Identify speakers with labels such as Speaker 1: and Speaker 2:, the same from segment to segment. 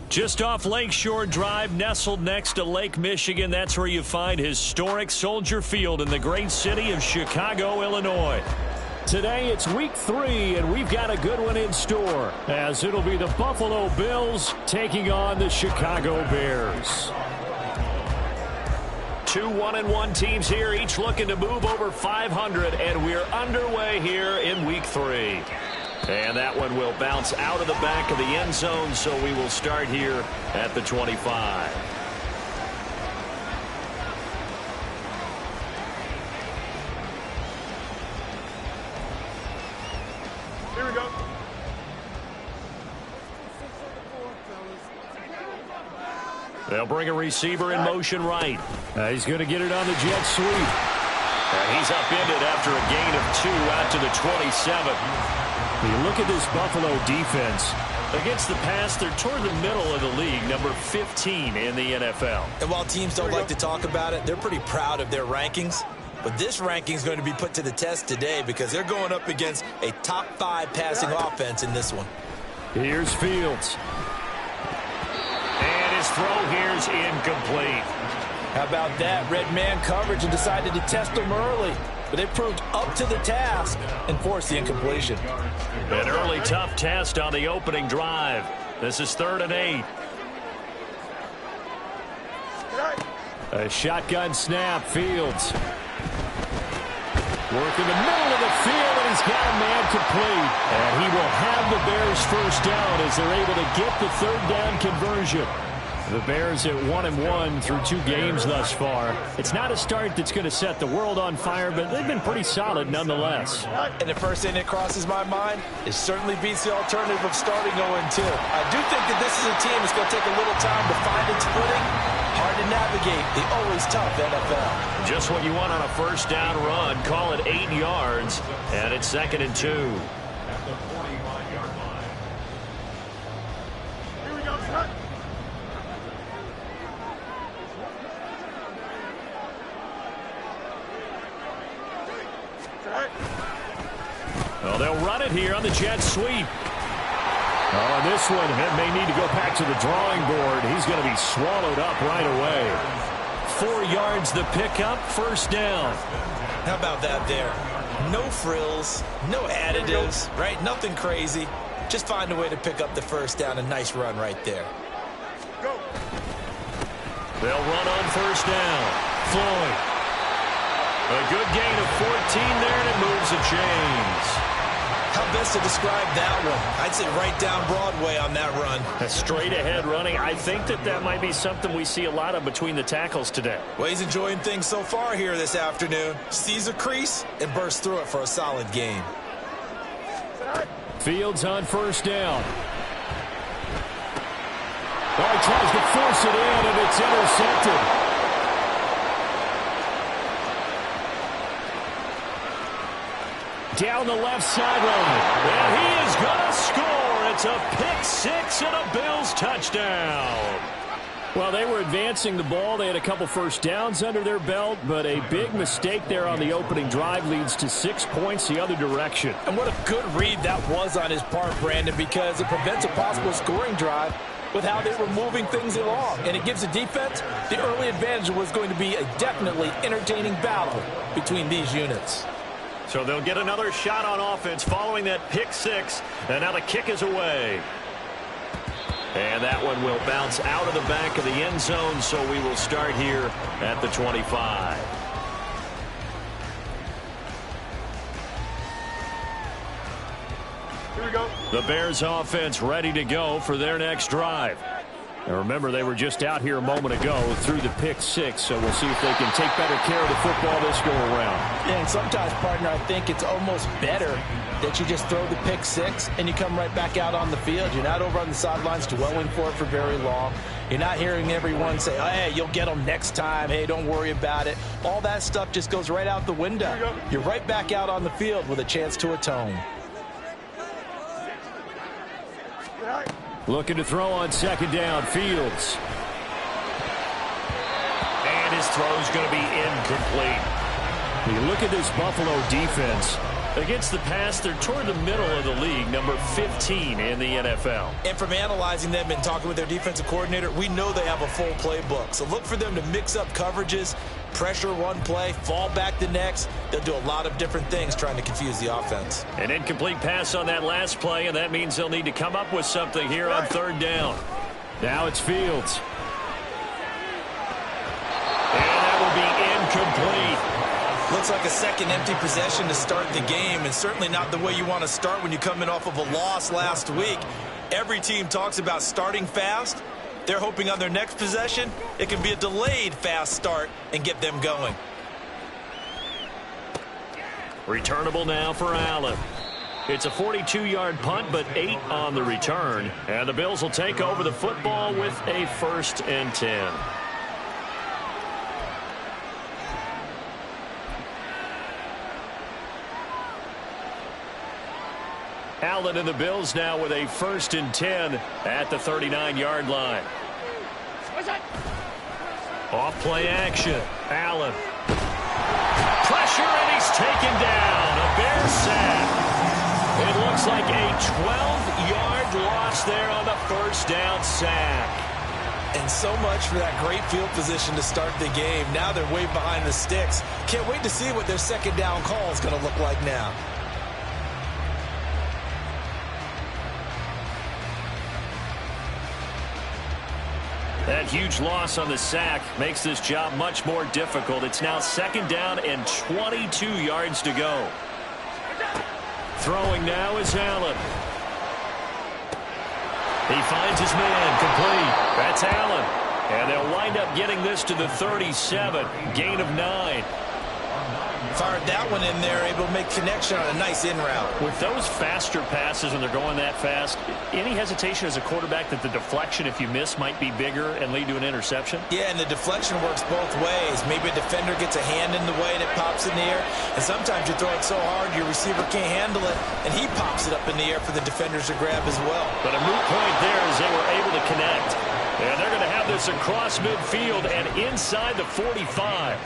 Speaker 1: Just off Lakeshore Drive, nestled next to Lake Michigan, that's where you find historic Soldier Field in the great city of Chicago, Illinois. Today it's week 3, and we've got a good one in store, as it'll be the Buffalo Bills taking on the Chicago Bears. Two 1-1 teams here, each looking to move over 500, and we're underway here in week 3. And that one will bounce out of the back of the end zone, so we will start here at the 25.
Speaker 2: Here we go.
Speaker 1: They'll bring a receiver in motion right. He's going to get it on the jet sweep. And he's upended after a gain of 2 out to the 27. You look at this Buffalo defense. Against the pass, they're toward the middle of the league, number 15 in the NFL.
Speaker 3: And while teams don't like to talk about it, they're pretty proud of their rankings. But this ranking is going to be put to the test today because they're going up against a top 5 passing offense in this one.
Speaker 1: Here's Fields. And his throw here's incomplete.
Speaker 4: How about that? Red man coverage and decided to test them early. But they proved up to the task and forced the incompletion.
Speaker 1: An early tough test on the opening drive. This is 3rd and 8. A shotgun snap, Fields. Work in the middle of the field, and he's got a man complete. And he will have the Bears first down as they're able to get the 3rd down conversion. The Bears at 1-1 through 2 games thus far. It's not a start that's going to set the world on fire, but they've been pretty solid nonetheless.
Speaker 4: And the first thing that crosses my mind, it certainly beats the alternative of starting 0-2. I do think that this is a team that's going to take a little time to find its footing. Hard to navigate the always tough NFL.
Speaker 1: Just what you want on a first down run. Call it 8 yards, and it's 2nd and 2. Well, they'll run it here on the jet sweep. Oh, this one may need to go back to the drawing board. He's going to be swallowed up right away. 4 yards the pickup, first down.
Speaker 3: How about that there? No frills, no additives, right? Nothing crazy. Just find a way to pick up the first down. A nice run right there.
Speaker 2: Go.
Speaker 1: They'll run on first down. Floyd. A good gain of 14 there, and it moves the chains.
Speaker 3: How best to describe that one? I'd say right down Broadway on that run.
Speaker 1: A straight ahead running. I think that might be something we see a lot of between the tackles today.
Speaker 3: Well, he's enjoying things so far here this afternoon. Sees a crease and bursts through it for a solid gain.
Speaker 1: Fields on first down. Oh, he tries to force it in, and it's intercepted. Down the left sideline. And he is going to score. It's a pick-6 and a Bills touchdown. Well, they were advancing the ball. They had a couple first downs under their belt, but a big mistake there on the opening drive leads to 6 points the other direction.
Speaker 4: And what a good read that was on his part, Brandon, because it prevents a possible scoring drive with how they were moving things along. And it gives the defense the early advantage. Was going to be a definitely entertaining battle between these units.
Speaker 1: So they'll get another shot on offense following that pick-6, and now the kick is away. And that one will bounce out of the back of the end zone, so we will start here at the 25.
Speaker 2: Here we go.
Speaker 1: The Bears offense ready to go for their next drive. And remember, they were just out here a moment ago through the pick-6, so we'll see if they can take better care of the football this go-around.
Speaker 4: Yeah, and sometimes, partner, I think it's almost better that you just throw the pick-6 and you come right back out on the field. You're not over on the sidelines dwelling for it for very long. You're not hearing everyone say, oh, hey, you'll get them next time. Hey, don't worry about it. All that stuff just goes right out the window. You're right back out on the field with a chance to atone.
Speaker 1: Looking to throw on second down, Fields. And his throw is going to be incomplete. You look at this Buffalo defense. Against the pass, they're toward the middle of the league, number 15 in the NFL.
Speaker 3: And from analyzing them and talking with their defensive coordinator, we know they have a full playbook. So look for them to mix up coverages, pressure one play, fall back the next. They'll do a lot of different things trying to confuse the offense.
Speaker 1: An incomplete pass on that last play, and that means they'll need to come up with something here on third down. Now it's Fields. And that will be incomplete.
Speaker 3: Looks like a second empty possession to start the game, and certainly not the way you want to start when you come in off of a loss last week. Every team talks about starting fast. They're hoping on their next possession, it can be a delayed fast start and get them going.
Speaker 1: Returnable now for Allen. It's a 42-yard punt, but 8 on the return. And the Bills will take over the football with a 1st and 10. Allen and the Bills now with a 1st and 10 at the 39-yard line. Off play action. Allen. Pressure, and he's taken down. A Bear sack. It looks like a 12-yard loss there on the 1st down sack.
Speaker 3: And so much for that great field position to start the game. Now they're way behind the sticks. Can't wait to see what their 2nd down call is going to look like now.
Speaker 1: That huge loss on the sack makes this job much more difficult. It's now 2nd down and 22 yards to go. Throwing now is Allen. He finds his man, complete. That's Allen. And they'll wind up getting this to the 37. Gain of 9.
Speaker 3: Fired that one in there, able to make connection on a nice in route.
Speaker 1: With those faster passes and they're going that fast, any hesitation as a quarterback that the deflection, if you miss, might be bigger and lead to an interception?
Speaker 3: Yeah, and the deflection works both ways. Maybe a defender gets a hand in the way and it pops in the air. And sometimes you throw it so hard your receiver can't handle it, and he pops it up in the air for the defenders to grab as well.
Speaker 1: But a moot point there as they were able to connect. And they're going to have this across midfield and inside the 45.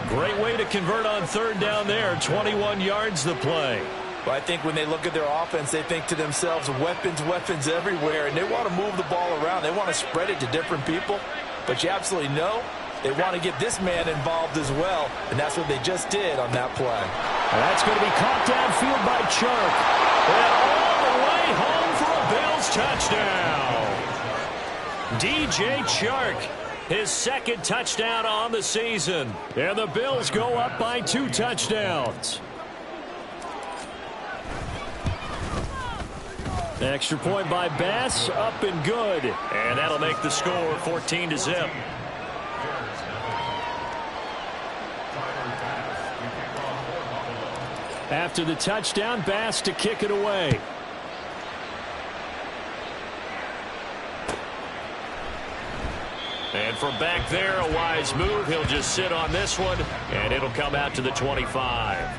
Speaker 1: Great way to convert on 3rd down there. 21 yards the play.
Speaker 4: Well, I think when they look at their offense, they think to themselves, weapons, weapons everywhere, and they want to move the ball around. They want to spread it to different people. But you absolutely know they want to get this man involved as well, and that's what they just did on that play.
Speaker 1: And that's going to be caught downfield by Chark. And all the way home for a Bills touchdown. DJ Chark, his 2nd touchdown on the season. And the Bills go up by 2 touchdowns. Extra point by Bass, up and good. And that'll make the score 14-0. After the touchdown, Bass to kick it away. And from back there, a wise move. He'll just sit on this one, and it'll come out to the 25.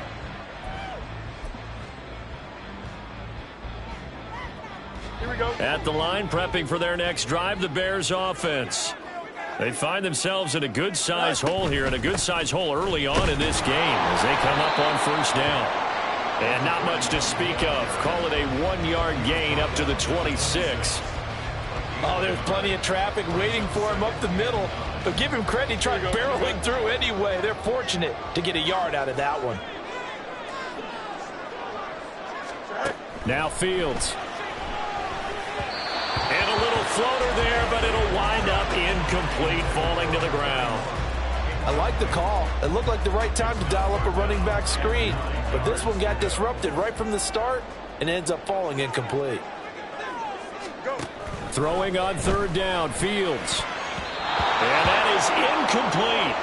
Speaker 2: Here we go.
Speaker 1: At the line, prepping for their next drive, the Bears offense. They find themselves in a good-sized hole here, and a good-sized hole early on in this game as they come up on 1st down. And not much to speak of. Call it a 1-yard gain up to the 26.
Speaker 4: Oh, there's plenty of traffic waiting for him up the middle. But give him credit, he tried barreling through anyway. They're fortunate to get a yard out of that one.
Speaker 1: Now Fields. And a little floater there, but it'll wind up incomplete, falling to the ground.
Speaker 4: I like the call. It looked like the right time to dial up a running back screen. But this one got disrupted right from the start and ends up falling incomplete.
Speaker 1: Throwing on 3rd down, Fields. And that is incomplete.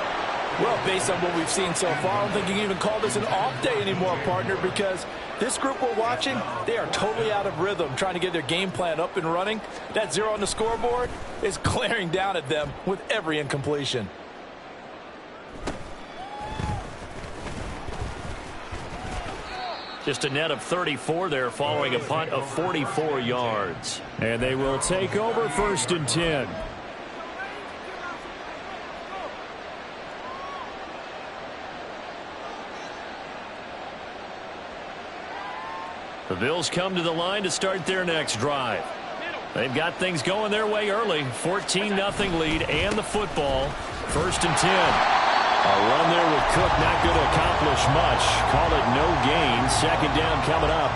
Speaker 4: Well, based on what we've seen so far, I don't think you can even call this an off day anymore, partner, because this group we're watching, they are totally out of rhythm, trying to get their game plan up and running. That 0 on the scoreboard is glaring down at them with every incompletion.
Speaker 1: Just a net of 34 there following a punt of 44 yards. And they will take over 1st and 10. The Bills come to the line to start their next drive. They've got things going their way early. 14-0 lead and the football. 1st and 10. A run there with Cook, not going to accomplish much. Call it no gain. 2nd down coming up.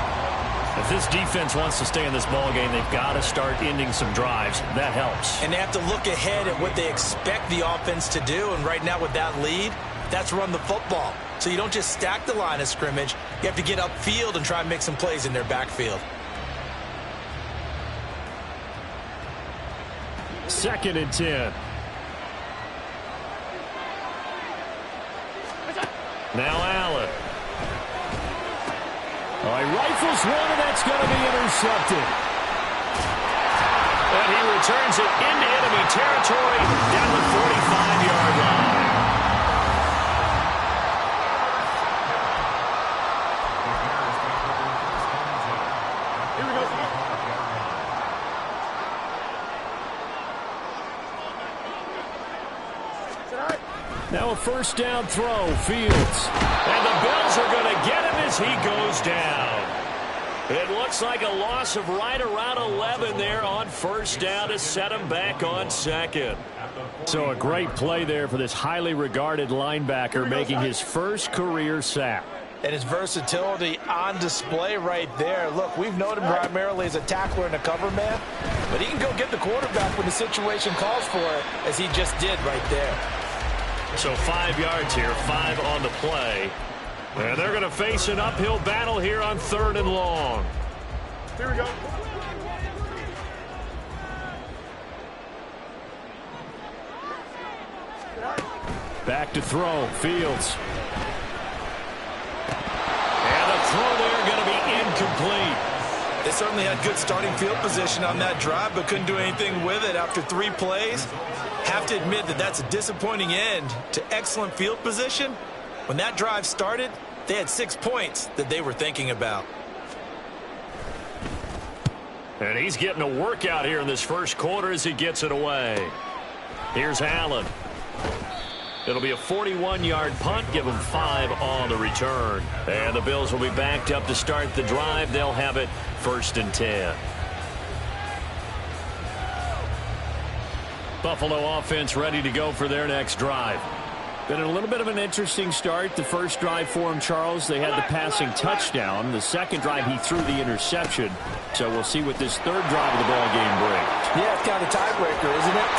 Speaker 1: If this defense wants to stay in this ball game, they've got to start ending some drives. That helps.
Speaker 3: And they have to look ahead at what they expect the offense to do. And right now with that lead, that's run the football. So you don't just stack the line of scrimmage. You have to get upfield and try and make some plays in their backfield.
Speaker 1: 2nd and 10. Now Allen. Oh, he rifles one, and that's going to be intercepted. And he returns it into enemy territory down the 45-yard line.
Speaker 2: Here we go.
Speaker 1: Now a 1st down throw, Fields. And the Bills are going to get him as he goes down. It looks like a loss of right around 11 there on 1st down to set him back on 2nd. So a great play there for this highly regarded linebacker making his first career sack.
Speaker 4: And his versatility on display right there. Look, we've known him primarily as a tackler and a cover man, but he can go get the quarterback when the situation calls for it, as he just did right there.
Speaker 1: So 5 yards here, 5 on the play. And they're going to face an uphill battle here on 3rd and long.
Speaker 2: Here we go.
Speaker 1: Back to throw, Fields. And the throw there going to be incomplete.
Speaker 3: They certainly had good starting field position on that drive, but couldn't do anything with it after 3 plays. Have to admit that that's a disappointing end to excellent field position. When that drive started, they had 6 points that they were thinking about.
Speaker 1: And he's getting a workout here in this 1st quarter as he gets it away. Here's Allen. It'll be a 41-yard punt. Give him 5 on the return. And the Bills will be backed up to start the drive. They'll have it 1st and 10. Buffalo offense ready to go for their next drive. Been a little bit of an interesting start. The first drive for him, Charles, they had the passing touchdown. The second drive, he threw the interception. So we'll see what this 3rd drive of the ball game brings.
Speaker 4: Yeah, it's kind of a tiebreaker, isn't it?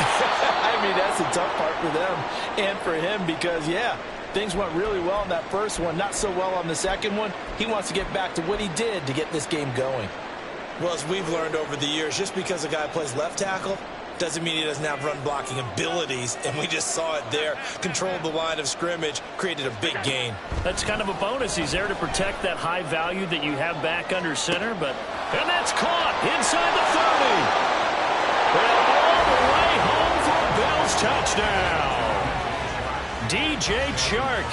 Speaker 4: I mean, that's the tough part for them and for him because, yeah, things went really well in that first one, not so well on the second one. He wants to get back to what he did to get this game going.
Speaker 3: Well, as we've learned over the years, just because a guy plays left tackle doesn't mean he doesn't have run blocking abilities, and we just saw it there. Controlled the line of scrimmage, created a big gain.
Speaker 1: That's kind of a bonus. He's there to protect that high value that you have back under center, and that's caught inside the 30. And all the way home for a Bills touchdown. DJ Chark,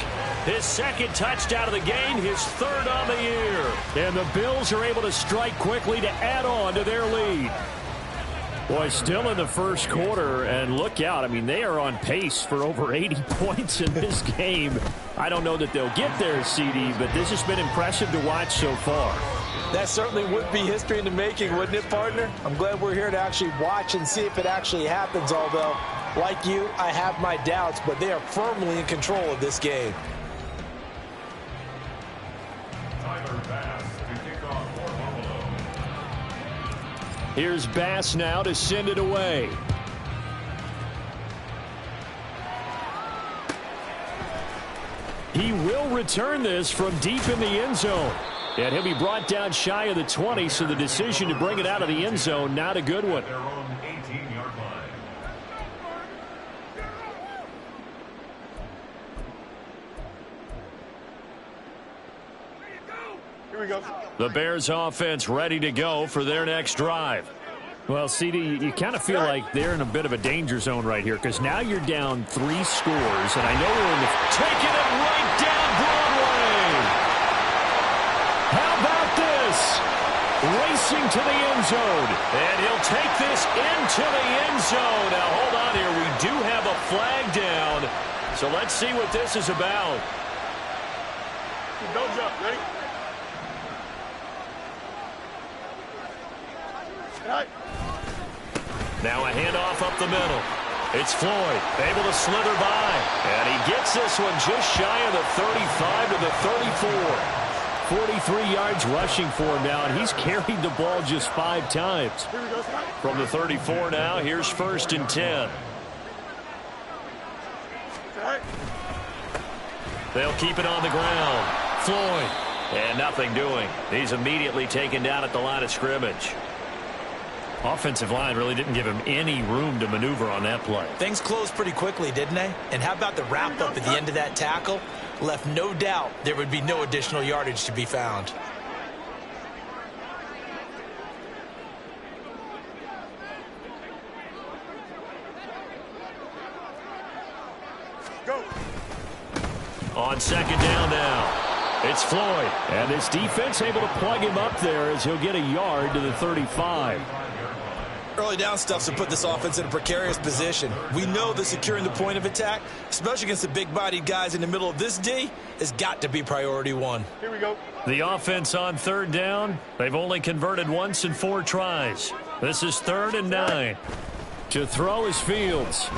Speaker 1: his 2nd touchdown of the game, his 3rd on the year. And the Bills are able to strike quickly to add on to their lead. Boy, still in the 1st quarter, and look out. I mean, they are on pace for over 80 points in this game. I don't know that they'll get there, CD, but this has been impressive to watch so far.
Speaker 4: That certainly would be history in the making, wouldn't it, partner? I'm glad we're here to actually watch and see if it actually happens, although, like you, I have my doubts, but they are firmly in control of this game.
Speaker 1: Here's Bass now to send it away. He will return this from deep in the end zone. And he'll be brought down shy of the 20, so the decision to bring it out of the end zone, not a good one.
Speaker 2: Here we go.
Speaker 1: The Bears offense ready to go for their next drive. Well, CD, you kind of feel like they're in a bit of a danger zone right here because now you're down 3 scores, and I know we're in the... Taking it right down Broadway! How about this? Racing to the end zone, and he'll take this into the end zone. Now, hold on here. We do have a flag down, so let's see what this is about.
Speaker 2: Don't jump. Ready?
Speaker 1: Now a handoff up the middle. It's Floyd, able to slither by. And he gets this one just shy of the 35 to the 34. 43 yards rushing for him now, and he's carried the ball just 5 times. From the 34 now, here's 1st and 10. They'll keep it on the ground. Floyd. And nothing doing. He's immediately taken down at the line of scrimmage. Offensive line really didn't give him any room to maneuver on that play.
Speaker 4: Things closed pretty quickly, didn't they? And how about the wrap-up at the end of that tackle? Left no doubt there would be no additional yardage to be found.
Speaker 2: Go.
Speaker 1: On 2nd down now. It's Floyd. And this defense able to plug him up there as he'll get a yard to the 35.
Speaker 3: Early down stuff to put this offense in a precarious position. We know that securing the point of attack, especially against the big-bodied guys in the middle of this D, has got to be priority 1.
Speaker 2: Here we go.
Speaker 1: The offense on 3rd down. They've only converted once in 4 tries. This is 3rd and 9. To throw is Fields.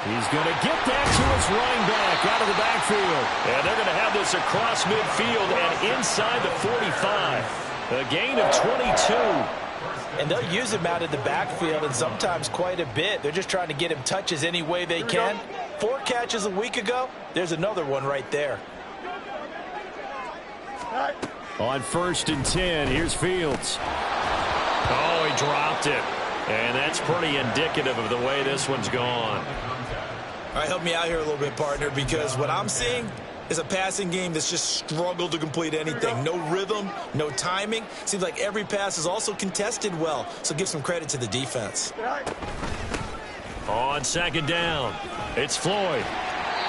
Speaker 1: He's going to get that to his running back out of the backfield. And they're going to have this across midfield and inside the 45. A gain of 22.
Speaker 4: And they'll use him out of the backfield, and sometimes quite a bit. They're just trying to get him touches any way they can. 4 catches a week ago. There's another one right there.
Speaker 1: On 1st and 10, here's Fields. Oh, he dropped it. And that's pretty indicative of the way this one's gone.
Speaker 3: All right, help me out here a little bit, partner, because what I'm seeing is a passing game that's just struggled to complete anything. No rhythm, no timing. Seems like every pass is also contested well, so give some credit to the defense.
Speaker 1: On 2nd down, it's Floyd.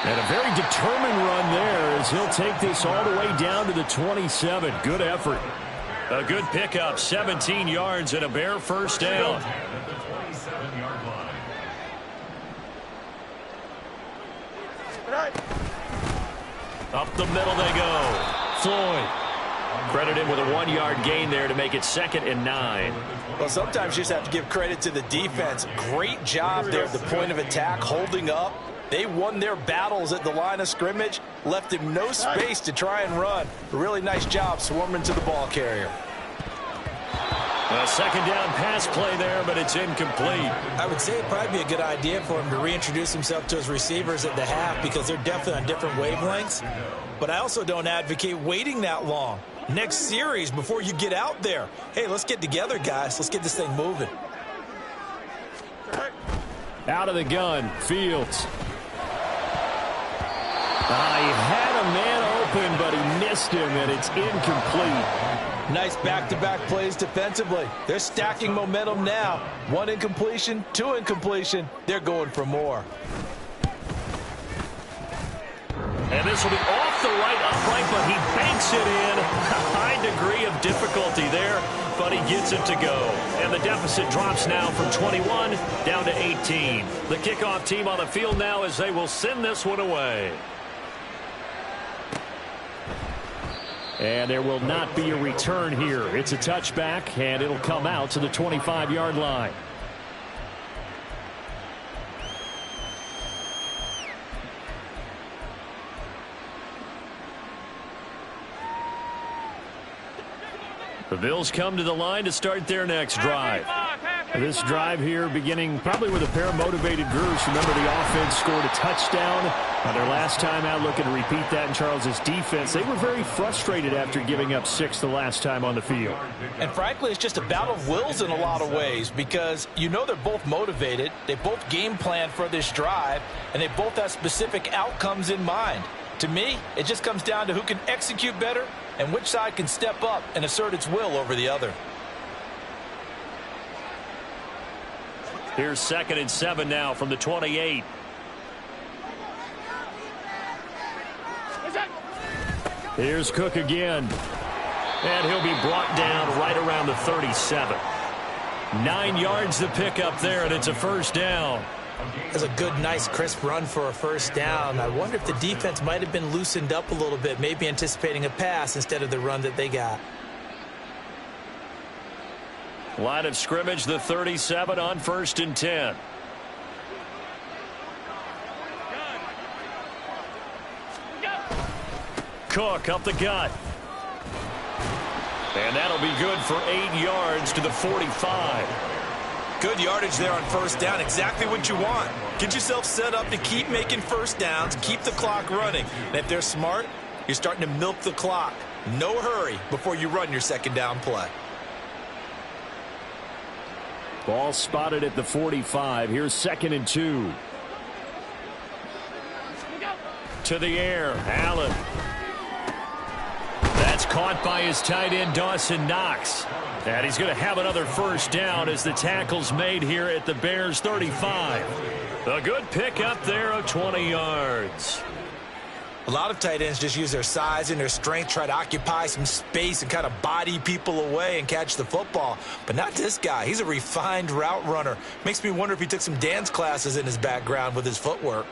Speaker 1: And a very determined run there as he'll take this all the way down to the 27. Good effort. A good pickup, 17 yards and a bare 1st down. Up the middle they go. Floyd. Credit him with a 1-yard gain there to make it 2nd and 9.
Speaker 4: Well, sometimes you just have to give credit to the defense. Great job there at the point of attack, holding up. They won their battles at the line of scrimmage, left him no space to try and run. A really nice job swarming to the ball carrier.
Speaker 1: A 2nd down pass play there, but it's incomplete.
Speaker 3: I would say it'd probably be a good idea for him to reintroduce himself to his receivers at the half because they're definitely on different wavelengths. But I also don't advocate waiting that long. Next series before you get out there. Hey, let's get together, guys. Let's get this thing moving.
Speaker 1: Out of the gun, Fields. He had a man open, but he missed him, and it's incomplete.
Speaker 4: Nice back-to-back plays defensively. They're stacking momentum now. 1 incompletion, 2 incompletion. They're going for more.
Speaker 1: And this will be off the right upright, but he banks it in. A high degree of difficulty there, but he gets it to go. And the deficit drops now from 21 down to 18. The kickoff team on the field now as they will send this one away. And there will not be a return here. It's a touchback, and it'll come out to the 25-yard line. The Bills come to the line to start their next drive. This drive here beginning probably with a pair of motivated groups. Remember, the offense scored a touchdown on their last time out, looking to repeat that in Charles's defense. They were very frustrated after giving up 6 the last time on the field.
Speaker 4: And frankly, it's just a battle of wills in a lot of ways because you know they're both motivated. They both game plan for this drive, and they both have specific outcomes in mind. To me, it just comes down to who can execute better and which side can step up and assert its will over the other.
Speaker 1: Here's 2nd and 7 now from the 28. Here's Cook again. And he'll be brought down right around the 37. 9 yards to pick up there, and it's a 1st down.
Speaker 4: That's a good, nice, crisp run for a 1st down. I wonder if the defense might have been loosened up a little bit, maybe anticipating a pass instead of the run that they got.
Speaker 1: Line of scrimmage, the 37 on 1st and 10. Cook up the gut. And that'll be good for 8 yards to the 45.
Speaker 3: Good yardage there on 1st down. Exactly what you want. Get yourself set up to keep making 1st downs, keep the clock running. And if they're smart, you're starting to milk the clock. No hurry before you run your 2nd down play.
Speaker 1: Ball spotted at the 45. Here's 2nd and 2. To the air. Allen. That's caught by his tight end, Dawson Knox. And he's going to have another 1st down as the tackle's made here at the Bears' 35. A good pickup there of 20 yards.
Speaker 3: A lot of tight ends just use their size and their strength, try to occupy some space and kind of body people away and catch the football. But not this guy. He's a refined route runner. Makes me wonder if he took some dance classes in his background with his footwork.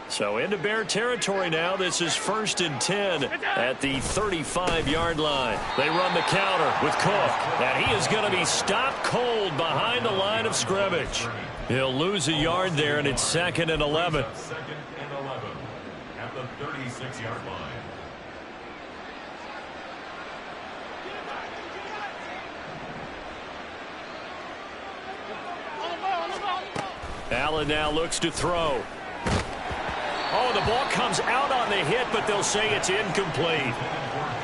Speaker 1: So into Bear territory now. This is 1st and 10 at the 35-yard line. They run the counter with Cook. And he is going to be stopped cold behind the line of scrimmage. He'll lose a yard there, and it's 2nd and 11.
Speaker 5: 2nd and 11 at the 36-yard line.
Speaker 1: Allen now looks to throw. Oh, the ball comes out on the hit, but they'll say it's incomplete.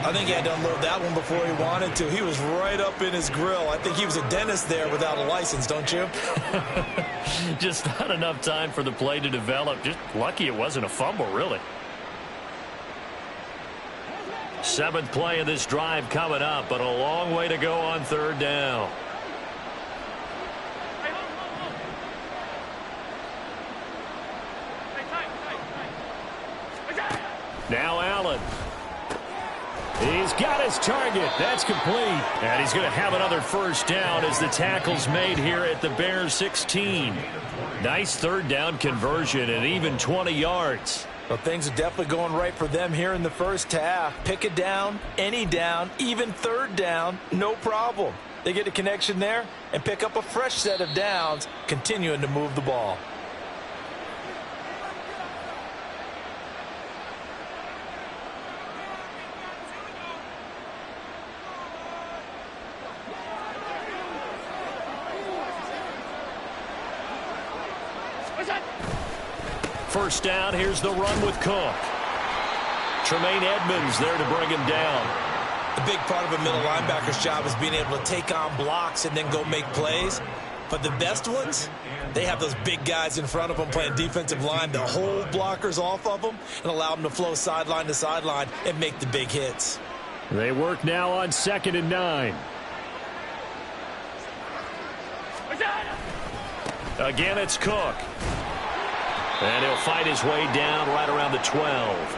Speaker 3: I think he had to unload that one before he wanted to. He was right up in his grill. I think he was a dentist there without a license, don't you?
Speaker 1: Just not enough time for the play to develop. Just lucky it wasn't a fumble, really. 7th play of this drive coming up, but a long way to go on 3rd down. Now Allen. He's got his target. That's complete. And he's going to have another 1st down as the tackle's made here at the Bears' 16. Nice 3rd down conversion and even 20 yards.
Speaker 3: Well, things are definitely going right for them here in the 1st half. Pick a down, any down, even 3rd down, no problem. They get a connection there and pick up a fresh set of downs, continuing to move the ball.
Speaker 1: First down, here's the run with Cook. Tremaine Edmonds there to bring him down.
Speaker 3: The big part of a middle linebacker's job is being able to take on blocks and then go make plays. But the best ones, they have those big guys in front of them playing defensive line that hold blockers off of them and allow them to flow sideline to sideline and make the big hits.
Speaker 1: They work now on 2nd and 9. Again, it's Cook. And he'll fight his way down right around the 12.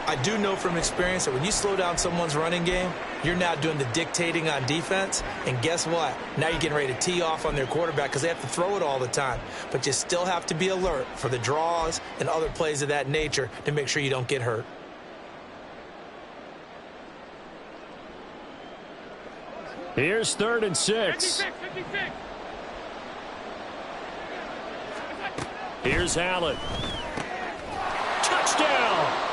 Speaker 3: I do know from experience that when you slow down someone's running game, you're now doing the dictating on defense. And guess what? Now you're getting ready to tee off on their quarterback because they have to throw it all the time. But you still have to be alert for the draws and other plays of that nature to make sure you don't get hurt.
Speaker 1: Here's 3rd and 6. Here's Allen. Touchdown!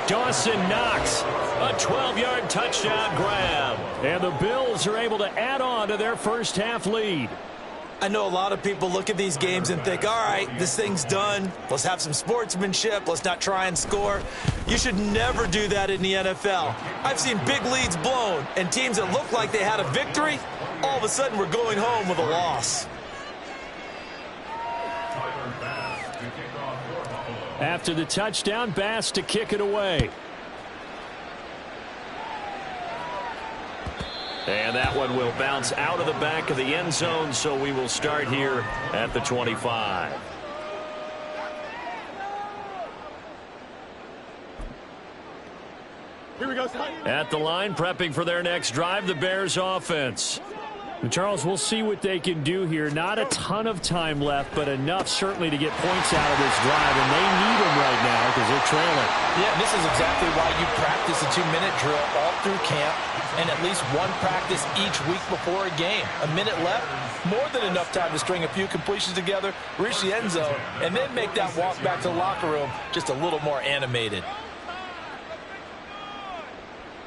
Speaker 1: Dawson Knox, a 12-yard touchdown grab. And the Bills are able to add on to their 1st half lead.
Speaker 3: I know a lot of people look at these games and think, all right, this thing's done. Let's have some sportsmanship. Let's not try and score. You should never do that in the NFL. I've seen big leads blown, and teams that look like they had a victory, all of a sudden we're going home with a loss.
Speaker 1: After the touchdown, Bass to kick it away. And that one will bounce out of the back of the end zone, so we will start here at the 25.
Speaker 2: Here we go, son.
Speaker 1: At the line, prepping for their next drive, the Bears offense. And Charles, we'll see what they can do here. Not a ton of time left, but enough certainly to get points out of this drive, and they need them right now because they're trailing.
Speaker 4: Yeah, this is exactly why you practice a 2-minute drill all through camp and at least one practice each week before a game. A minute left, more than enough time to string a few completions together, reach the end zone, and then make that walk back to the locker room just a little more animated.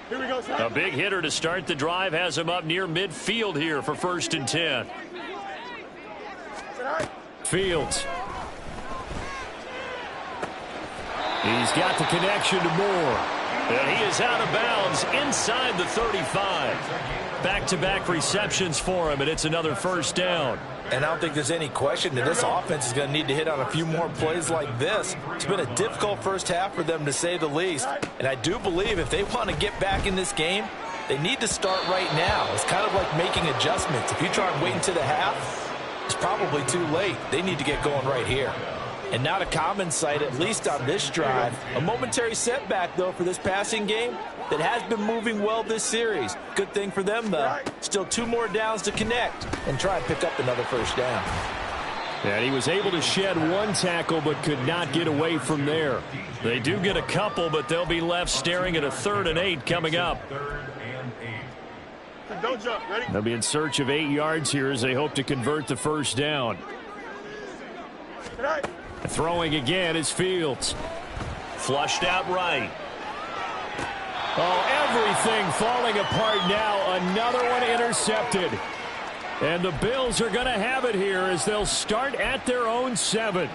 Speaker 2: Here we go,
Speaker 1: A big hitter to start the drive has him up near midfield here for 1st and 10. Fields. He's got the connection to Moore. And he is out of bounds inside the 35. Back-to-back receptions for him, and it's another 1st down.
Speaker 4: And I don't think there's any question that this offense is going to need to hit on a few more plays like this. It's been a difficult first half for them, to say the least. And I do believe if they want to get back in this game, they need to start right now. It's kind of like making adjustments. If you try and wait until the half, it's probably too late. They need to get going right here. And not a common sight, at least on this drive. A momentary setback, though, for this passing game that has been moving well this series. Good thing for them, though. Still 2 more downs to connect and try and pick up another 1st down.
Speaker 1: And he was able to shed 1 tackle but could not get away from there. They do get a couple, but they'll be left staring at a 3rd and 8 coming up.
Speaker 2: Don't jump. Ready?
Speaker 1: They'll be in search of 8 yards here as they hope to convert the 1st down. Throwing again is Fields. Flushed out right. Oh, everything falling apart now. Another one intercepted. And the Bills are going to have it here as they'll start at their own 7.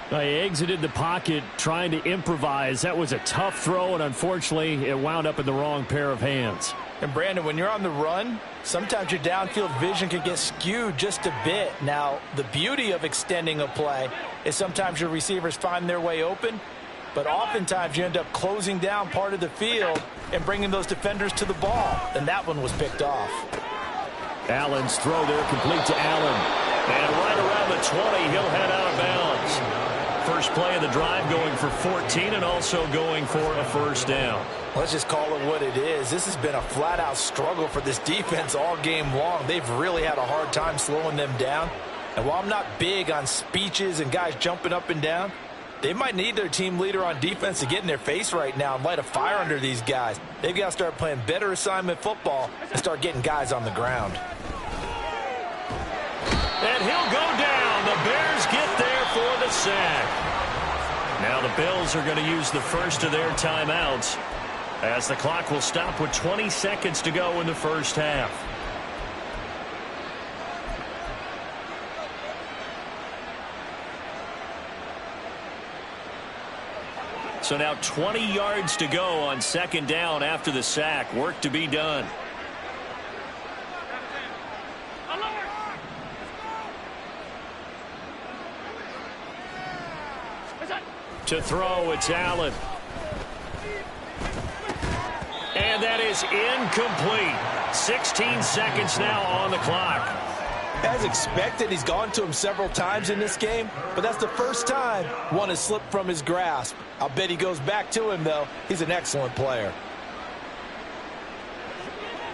Speaker 1: They exited the pocket trying to improvise. That was a tough throw, and unfortunately, it wound up in the wrong pair of hands.
Speaker 4: And, Brandon, when you're on the run, sometimes your downfield vision can get skewed just a bit. Now, the beauty of extending a play is sometimes your receivers find their way open, but oftentimes you end up closing down part of the field and bringing those defenders to the ball. And that one was picked off.
Speaker 1: Allen's throw there complete to Allen. And right around the 20, he'll head out of bounds. First play of the drive going for 14 and also going for a 1st down.
Speaker 4: Let's just call it what it is. This has been a flat-out struggle for this defense all game long. They've really had a hard time slowing them down. And while I'm not big on speeches and guys jumping up and down, they might need their team leader on defense to get in their face right now and light a fire under these guys. They've got to start playing better assignment football and start getting guys on the ground.
Speaker 1: And he'll go down. The Bears get there for the sack. Now the Bills are going to use the first of their timeouts as the clock will stop with 20 seconds to go in the 1st half. So now 20 yards to go on 2nd down after the sack. Work to be done. To throw, it's Allen. And that is incomplete. 16 seconds now on the clock.
Speaker 4: As expected, he's gone to him several times in this game, but that's the first time one has slipped from his grasp. I'll bet he goes back to him, though. He's an excellent player.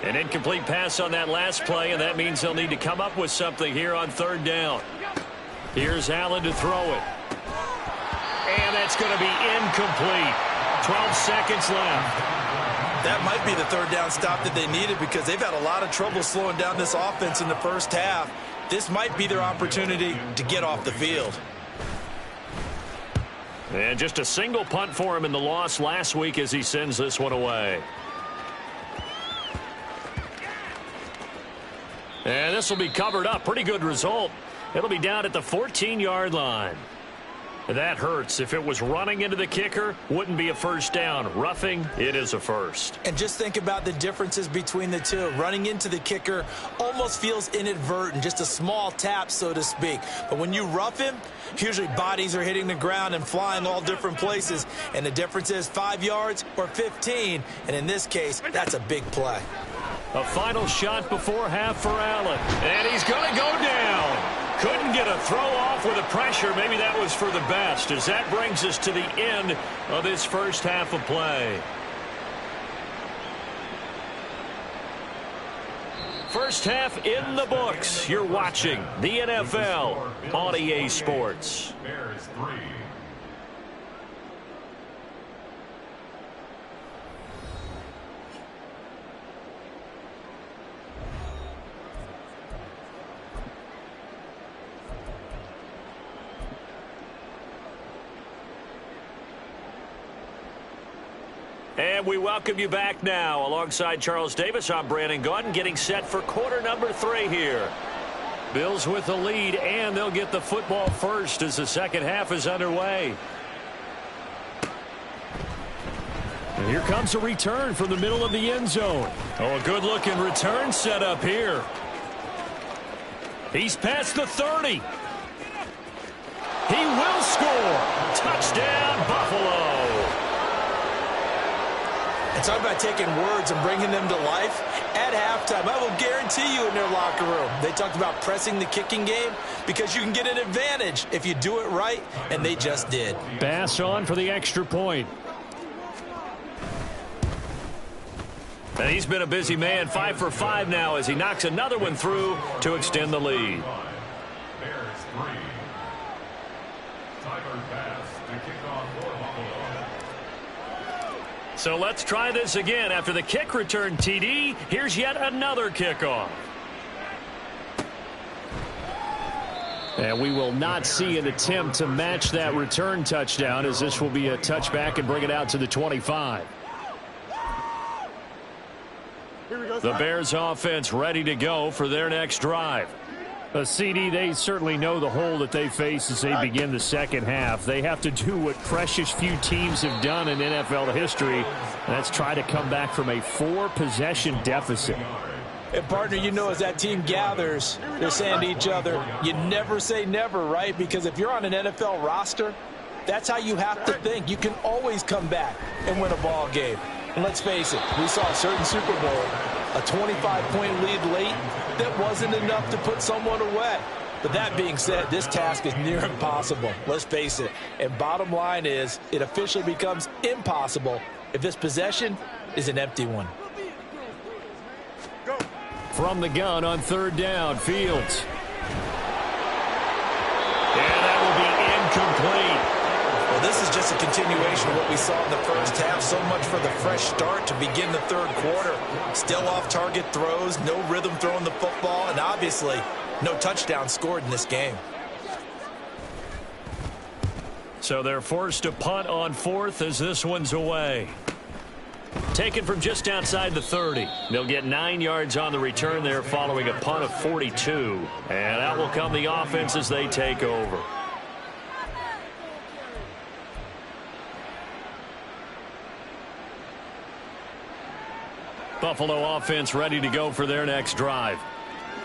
Speaker 1: An incomplete pass on that last play, and that means they'll need to come up with something here on 3rd down. Here's Allen to throw it. And that's going to be incomplete. 12 seconds left.
Speaker 3: That might be the 3rd down stop that they needed because they've had a lot of trouble slowing down this offense in the 1st half. This might be their opportunity to get off the field.
Speaker 1: And just a single punt for him in the loss last week as he sends this one away. And this will be covered up. Pretty good result. It'll be down at the 14-yard line. That hurts. If it was running into the kicker, wouldn't be a 1st down. Roughing, it is a 1st.
Speaker 4: And just think about the differences between the two. Running into the kicker almost feels inadvertent, just a small tap, so to speak. But when you rough him, usually bodies are hitting the ground and flying all different places. And the difference is 5 yards or 15. And in this case, that's a big play.
Speaker 1: A final shot before half for Allen. And he's going to go down. Couldn't get a throw off with the pressure. Maybe that was for the best as that brings us to the end of this 1st half of play. First half in the books. You're watching the NFL on EA Sports.
Speaker 5: Bears 3.
Speaker 1: And we welcome you back now. Alongside Charles Davis, I'm Brandon Gaudin, getting set for quarter number 3 here. Bills with the lead, and they'll get the football first as the second half is underway. And here comes a return from the middle of the end zone. Oh, a good-looking return set up here. He's past the 30. He will score. Touchdown, Buffalo.
Speaker 3: And talk about taking words and bringing them to life. At halftime, I will guarantee you in their locker room, they talked about pressing the kicking game because you can get an advantage if you do it right, and they just did.
Speaker 1: Bass on for the extra point. And he's been a busy man, 5 for 5 now as he knocks another one through to extend the lead.
Speaker 5: Bears 3. Tyler Bass to kick off for Buffalo.
Speaker 1: So let's try this again. After the kick return TD, here's yet another kickoff. And we will not see an attempt to match that return touchdown, as this will be a touchback and bring it out to the 25.
Speaker 2: Here we go,
Speaker 1: The Bears offense ready to go for their next drive. CD, they certainly know the hole that they face as they begin the second half. They have to do what precious few teams have done in NFL history, and that's try to come back from a 4-possession deficit.
Speaker 4: And, partner, you know, as that team gathers, they're saying to each other, you never say never, right? Because if you're on an NFL roster, that's how you have to think. You can always come back and win a ball game. And let's face it, we saw a certain Super Bowl, a 25-point lead late, that wasn't enough to put someone away. But that being said, this task is near impossible. Let's face it. And bottom line is, it officially becomes impossible if this possession is an empty one.
Speaker 1: From the gun on third down, Fields. And that will be incomplete.
Speaker 3: Well, this is just a continuation of what we saw in the first half. So much for the fresh start to begin the third quarter. Still off-target throws, no rhythm throwing the football, and obviously no touchdown scored in this game.
Speaker 1: So they're forced to punt on fourth as this one's away. Taken from just outside the 30. They'll get 9 yards on the return there following a punt of 42. And out will come the offense as they take over. Buffalo offense ready to go for their next drive.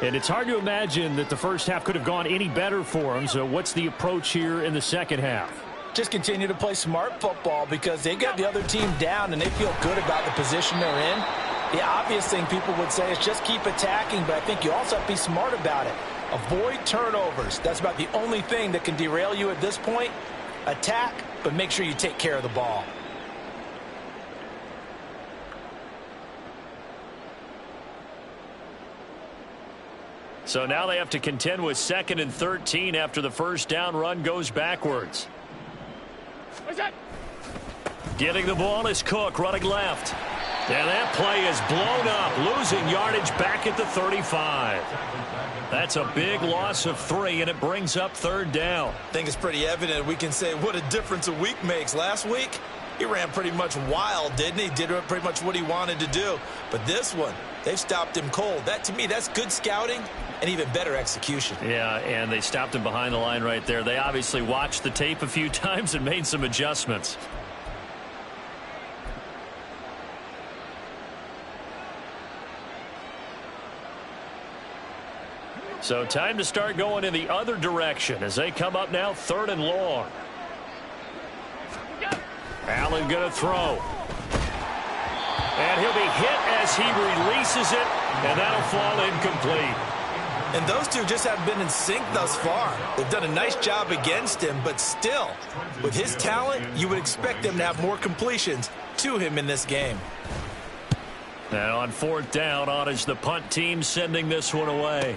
Speaker 1: And it's hard to imagine that the first half could have gone any better for them. So what's the approach here in the second half?
Speaker 4: Just continue to play smart football because they got the other team down and they feel good about the position they're in. The obvious thing people would say is just keep attacking, but I think you also have to be smart about it. Avoid turnovers. That's about the only thing that can derail you at this point. Attack, but make sure you take care of the ball.
Speaker 1: So now they have to contend with 2nd and 13 after the first down run goes backwards. Getting the ball is Cook running left. And that play is blown up, losing yardage back at the 35. That's a big loss of 3, and it brings up third down.
Speaker 3: I think it's pretty evident we can say what a difference a week makes. Last week, he ran pretty much wild, didn't he? Did pretty much what he wanted to do. But this one, they've stopped him cold. That, to me, that's good scouting and even better execution.
Speaker 1: Yeah, and they stopped him behind the line right there. They obviously watched the tape a few times and made some adjustments. So time to start going in the other direction as they come up now 3rd and long. Allen going to throw. And he'll be hit as he releases it, and that'll fall incomplete.
Speaker 3: And those two just haven't been in sync thus far. They've done a nice job against him, but still, with his talent, you would expect them to have more completions to him in this game.
Speaker 1: And on 4th down, on is the punt team sending this one away.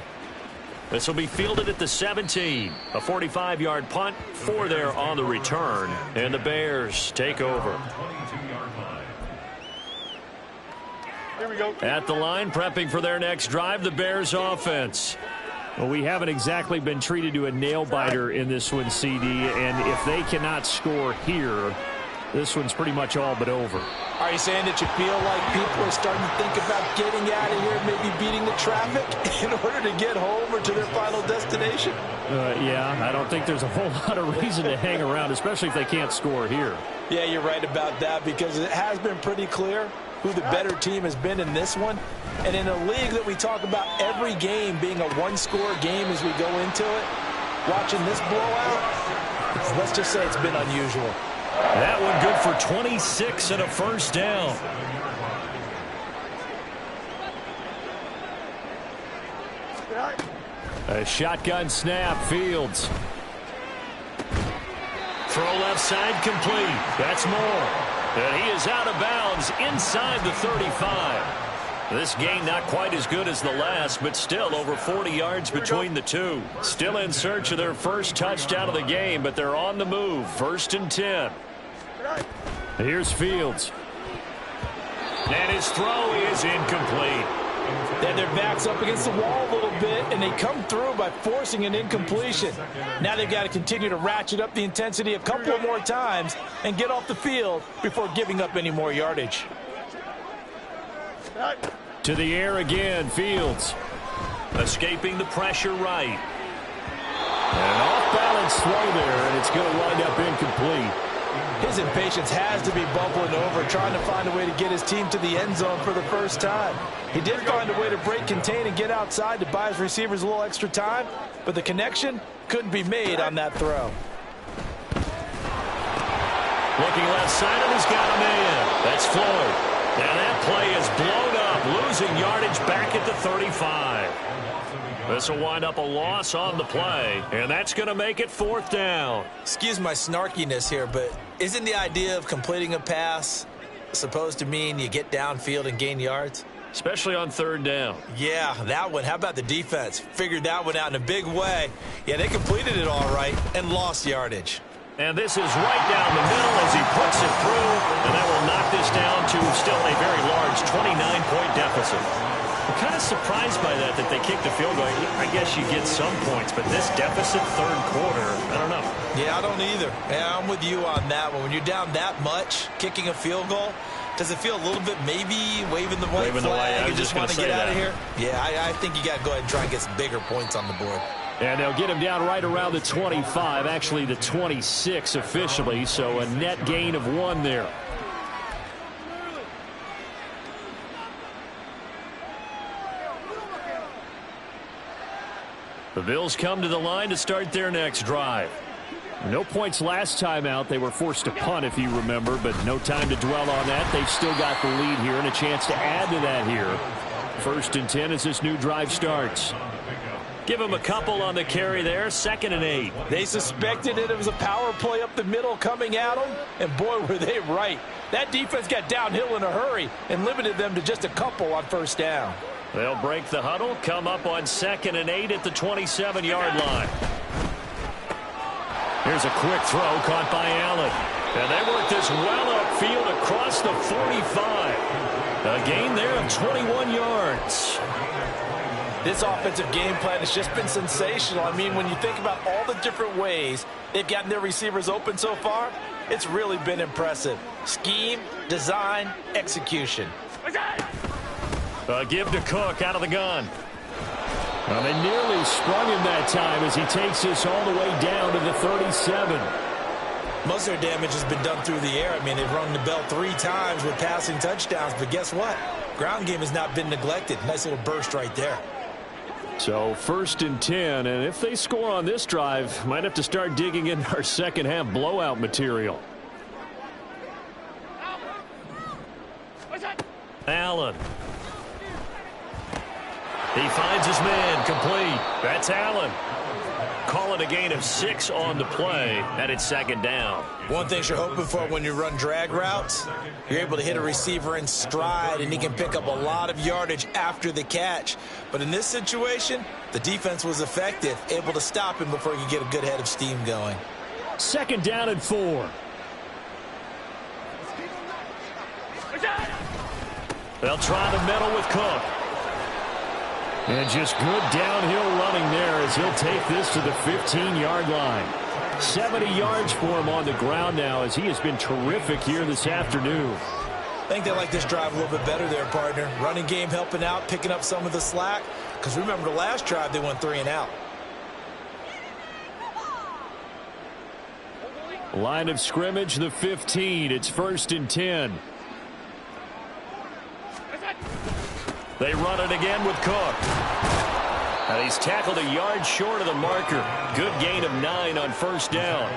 Speaker 1: This will be fielded at the 17. A 45-yard punt, 4 there on the return. And the Bears take over.
Speaker 2: Here we go.
Speaker 1: At the line, prepping for their next drive, the Bears offense.
Speaker 6: Well, we haven't exactly been treated to a nail-biter in this one, CD, and if they cannot score here, this one's pretty much all but over.
Speaker 4: Are you saying that you feel like people are starting to think about getting out of here, maybe beating the traffic in order to get home or to their final destination?
Speaker 6: Yeah, I don't think there's a whole lot of reason to hang around, especially if they can't score here.
Speaker 4: Yeah, you're right about that because it has been pretty clear who the better team has been in this one. And in a league that we talk about every game being a one-score game as we go into it, watching this blowout, let's just say it's been unusual.
Speaker 1: That one good for 26 and a first down. A shotgun snap, Fields. Throw left side complete. That's Moore. And he is out of bounds inside the 35. This game not quite as good as the last, but still over 40 yards between the two. Still in search of their first touchdown of the game, but they're on the move. 1st and 10. Here's Fields. And his throw is incomplete.
Speaker 4: Then their back's up against the wall a little bit, and they come through by forcing an incompletion. Now they've got to continue to ratchet up the intensity a couple of more times and get off the field before giving up any more yardage.
Speaker 1: To the air again, Fields. Escaping the pressure right. An off-balance throw there, and it's going to wind up incomplete.
Speaker 4: His impatience has to be bubbling over, trying to find a way to get his team to the end zone for the first time. He did find a way to break contain and get outside to buy his receivers a little extra time, but the connection couldn't be made on that throw.
Speaker 1: Looking left side, and he's got a man. That's Floyd. And that play is blown up, losing yardage back at the 35. This will wind up a loss on the play, and that's going to make it 4th down.
Speaker 3: Excuse my snarkiness here, but isn't the idea of completing a pass supposed to mean you get downfield and gain yards?
Speaker 1: Especially on 3rd down.
Speaker 3: Yeah, that one. How about the defense? Figured that one out in a big way. Yeah, they completed it all right and lost yardage.
Speaker 1: And this is right down the middle as he puts it through, and that will knock this down to still a very large 29-point deficit. I'm kind of surprised by that they kicked the field goal. I guess you get some points, but this deficit 3rd quarter, I don't know.
Speaker 3: Yeah, I don't either. Yeah, I'm with you on that one. When you're down that much, kicking a field goal, does it feel a little bit maybe waving the white flag? You just want to get out of here? Yeah, I think you got to go ahead and try and get some bigger points on the board.
Speaker 6: And they'll get him down right around the 25, actually the 26 officially, so a net gain of 1 there. The Bills come to the line to start their next drive. No points last time out. They were forced to punt, if you remember, but no time to dwell on that. They've still got the lead here and a chance to add to that here. 1st and 10 as this new drive starts. Give him a couple on the carry there. 2nd and 8.
Speaker 4: They suspected it was a power play up the middle coming at them, and boy, were they right. That defense got downhill in a hurry and limited them to just a couple on 1st down.
Speaker 1: They'll break the huddle, come up on 2nd and 8 at the 27-yard line. Here's a quick throw caught by Allen. And they work this well upfield across the 45. A gain there of 21 yards.
Speaker 4: This offensive game plan has just been sensational. I mean, when you think about all the different ways they've gotten their receivers open so far, it's really been impressive. Scheme, design, execution.
Speaker 1: Give to Cook out of the gun.
Speaker 6: Well, they nearly sprung him that time as he takes this all the way down to the 37.
Speaker 3: Most of their damage has been done through the air. I mean, they've rung the bell 3 times with passing touchdowns, but guess what? Ground game has not been neglected. Nice little burst right there.
Speaker 6: So 1st and 10, and if they score on this drive, might have to start digging in our second half blowout material.
Speaker 1: Allen. He finds his man complete. That's Allen. call it a gain of 6 on the play, and it's second down.
Speaker 3: One thing you're hoping for when you run drag routes, you're able to hit a receiver in stride, and he can pick up a lot of yardage after the catch. But in this situation, the defense was effective, able to stop him before he could get a good head of steam going.
Speaker 6: Second down and 4.
Speaker 1: They'll try the middle with Cook.
Speaker 6: And just good downhill running there as he'll take this to the 15-yard line. 70 yards for him on the ground now as he has been terrific here this afternoon.
Speaker 3: I think they like this drive a little bit better there, partner. Running game helping out, picking up some of the slack. Because remember the last drive, they went 3 and out.
Speaker 6: Line of scrimmage, the 15. It's 1st and 10.
Speaker 1: They run it again with Cook. And he's tackled a yard short of the marker. Good gain of 9 on first down.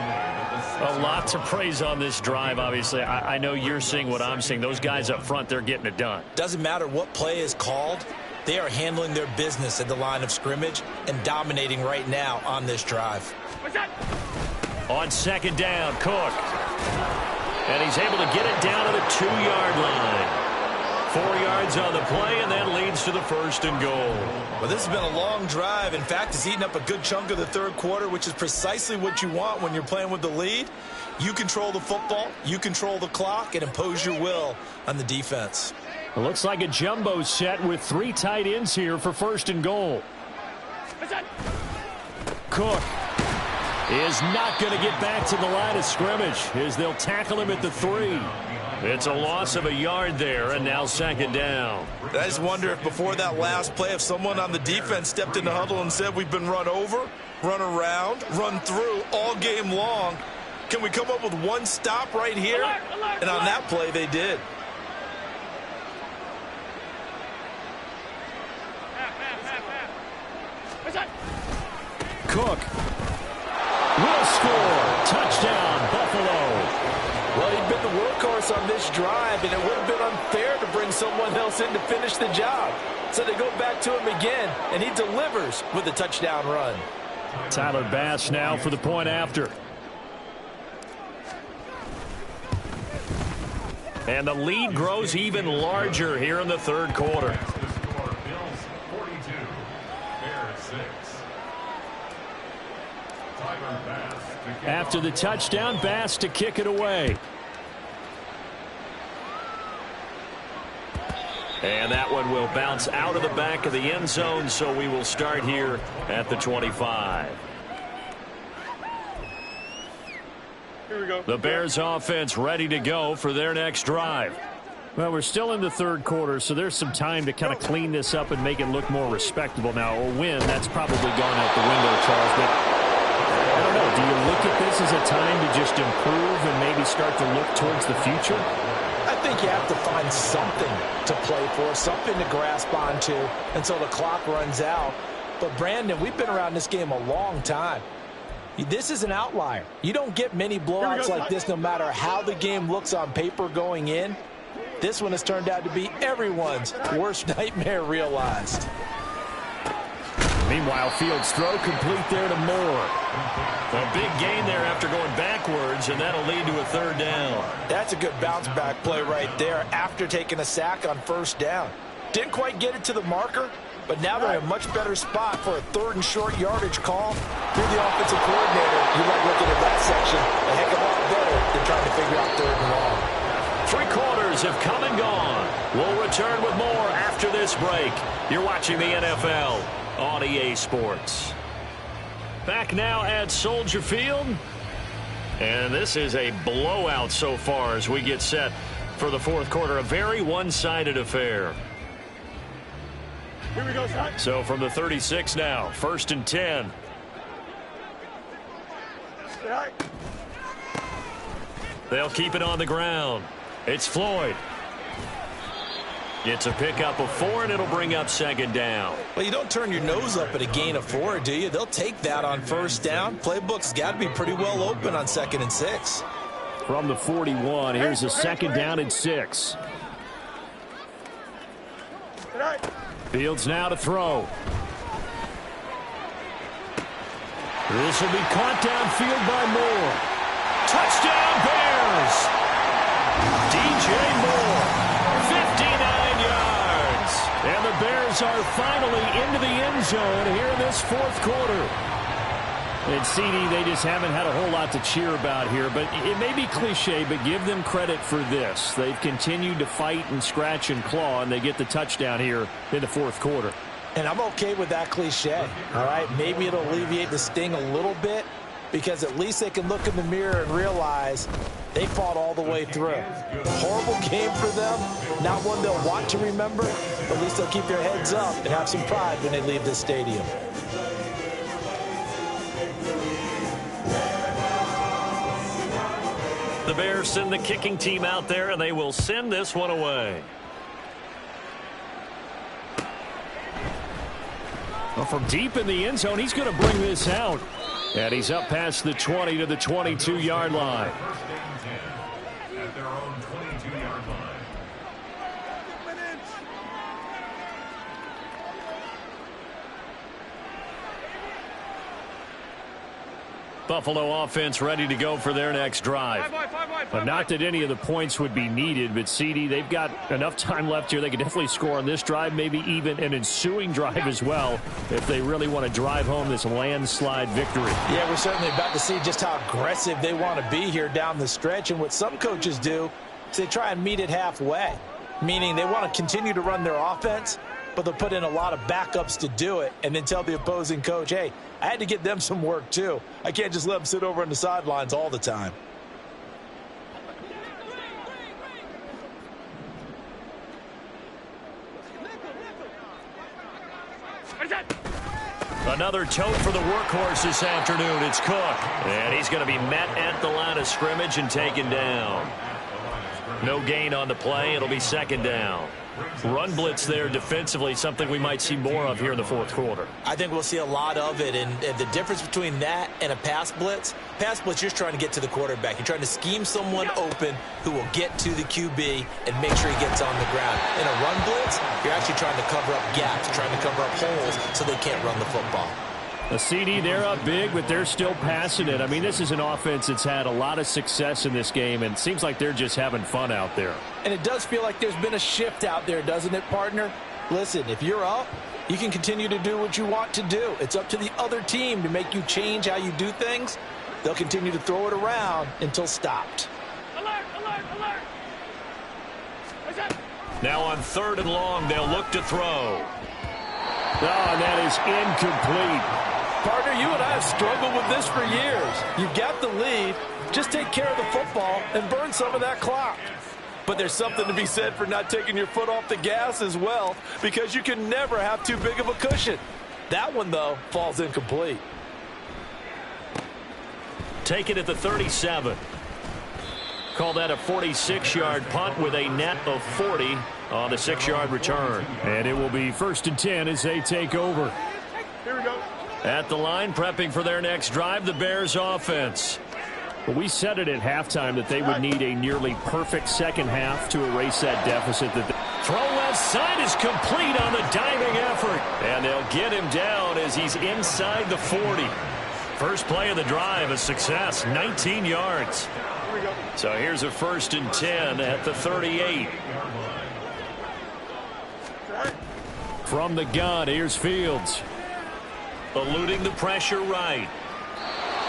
Speaker 6: A lot to praise on this drive, obviously. I know you're seeing what I'm seeing. Those guys up front, they're getting it done.
Speaker 3: Doesn't matter what play is called. They are handling their business at the line of scrimmage and dominating right now on this drive.
Speaker 1: On second down, Cook. And he's able to get it down to the 2-yard line. 4 yards on the play, and that leads to the 1st and goal.
Speaker 3: Well, this has been a long drive. In fact, it's eaten up a good chunk of the third quarter, which is precisely what you want when you're playing with the lead. You control the football, you control the clock, and impose your will on the defense.
Speaker 6: It looks like a jumbo set with 3 tight ends here for 1st and goal. Cook is not going to get back to the line of scrimmage as they'll tackle him at the 3.
Speaker 1: It's a loss of a yard there, and now second down.
Speaker 3: I just wonder if before that last play, if someone on the defense stepped in the huddle and said, we've been run over, run around, run through all game long. Can we come up with one stop right here? And on that play, they did.
Speaker 6: Cook will score. Touchdown, Buffalo.
Speaker 4: Well, he'd been the workhorse on this drive, and it would have been unfair to bring someone else in to finish the job. So they go back to him again, and he delivers with a touchdown run.
Speaker 6: Tyler Bass now for the point after.
Speaker 1: And the lead grows even larger here in the third quarter.
Speaker 6: After the touchdown, Bass to kick it away.
Speaker 1: And that one will bounce out of the back of the end zone, so we will start here at the 25.
Speaker 2: Here we go.
Speaker 1: The Bears offense ready to go for their next drive.
Speaker 6: Well, we're still in the third quarter, so there's some time to kind of clean this up and make it look more respectable. Now, a win, that's probably gone out the window, Charles, but I don't know. Do you look at this as a time to just improve and maybe start to look towards the future?
Speaker 4: I think you have to find something to play for, something to grasp onto until the clock runs out. But, Brandon, we've been around this game a long time. This is an outlier. You don't get many blowouts like this no matter how the game looks on paper going in. This one has turned out to be everyone's worst nightmare realized.
Speaker 6: Meanwhile, Fields' throw complete there to Moore.
Speaker 1: A big gain there after going backwards, and that'll lead to a third down.
Speaker 4: That's a good bounce-back play right there after taking a sack on first down. Didn't quite get it to the marker, but now they're in a much better spot for a third and short yardage call. If you're the offensive coordinator, you like looking at that section a heck of a lot better than trying to figure out third and long.
Speaker 1: 3 quarters have come and gone. We'll return with more after this break. You're watching the NFL on EA Sports. Back now at Soldier Field. And this is a blowout so far as we get set for the fourth quarter. A very one-sided affair.
Speaker 2: Here we go, son.
Speaker 1: So from the 36 now, 1st and 10.
Speaker 2: All right.
Speaker 1: They'll keep it on the ground. It's Floyd. It's a pickup of 4, and it'll bring up second down.
Speaker 3: Well, you don't turn your nose up at a gain of 4, do you? They'll take that on first down. Playbook's got to be pretty well open on 2nd and 6.
Speaker 6: From the 41, here's a 2nd down and 6.
Speaker 2: All right.
Speaker 6: Fields now to throw. This will be caught downfield by Moore. Touchdown, Bears! DJ Moore, 59 yards. And the Bears are finally into the end zone here in this fourth quarter. And CD, they just haven't had a whole lot to cheer about here, but it may be cliche, but give them credit for this. They've continued to fight and scratch and claw, and they get the touchdown here in the fourth quarter.
Speaker 4: And I'm okay with that cliche, all right? Maybe it'll alleviate the sting a little bit because at least they can look in the mirror and realize they fought all the way through. Horrible game for them, not one they'll want to remember, but at least they'll keep their heads up and have some pride when they leave this stadium.
Speaker 6: The Bears send the kicking team out there, and they will send this one away. Well, from deep in the end zone, he's going to bring this out. And he's up past the 20 to the 22-yard line.
Speaker 5: At their own 22-yard line.
Speaker 6: Buffalo offense ready to go for their next drive. But not that any of the points would be needed, but CD, they've got enough time left here. They can definitely score on this drive, maybe even an ensuing drive as well, if they really want to drive home this landslide victory.
Speaker 4: Yeah, we're certainly about to see just how aggressive they want to be here down the stretch. And what some coaches do is they try and meet it halfway, meaning they want to continue to run their offense, but they'll put in a lot of backups to do it and then tell the opposing coach, hey, I had to get them some work too. I can't just let them sit over on the sidelines all the time.
Speaker 6: Another tote for the workhorse this afternoon. It's Cook. And he's going to be met at the line of scrimmage and taken down. No gain on the play. It'll be second down. Run blitz there defensively, something we might see more of here in the fourth quarter.
Speaker 4: I think we'll see a lot of it, and the difference between that and a pass blitz, you're just trying to get to the quarterback. You're trying to scheme someone open who will get to the QB and make sure he gets on the ground. In a run blitz, you're actually trying to cover up gaps, trying to cover up holes so they can't run the football.
Speaker 6: A CD, they're up big, but they're still passing it. I mean, this is an offense that's had a lot of success in this game, and it seems like they're just having fun out there.
Speaker 4: And it does feel like there's been a shift out there, doesn't it, partner? Listen, if you're up, you can continue to do what you want to do. It's up to the other team to make you change how you do things. They'll continue to throw it around until stopped.
Speaker 2: Alert, alert, alert.
Speaker 6: Now on 3rd and long, they'll look to throw. Oh, and that is incomplete.
Speaker 4: Partner, you and I have struggled with this for years. You've got the lead. Just take care of the football and burn some of that clock. But there's something to be said for not taking your foot off the gas as well, because you can never have too big of a cushion. That one, though, falls incomplete.
Speaker 6: Take it at the 37. Call that a 46-yard punt with a net of 40 on the 6-yard return. And it will be 1st and 10 as they take over.
Speaker 2: Here we go.
Speaker 6: At the line, prepping for their next drive, the Bears offense. But we said it at halftime that they would need a nearly perfect second half to erase that deficit. Throw left side is complete on the diving effort. And they'll get him down as he's inside the 40. First play of the drive, a success, 19 yards.
Speaker 2: Here we go.
Speaker 6: So here's a 1st and 10 at the 38. From the gun, here's Fields. Eluding the pressure right.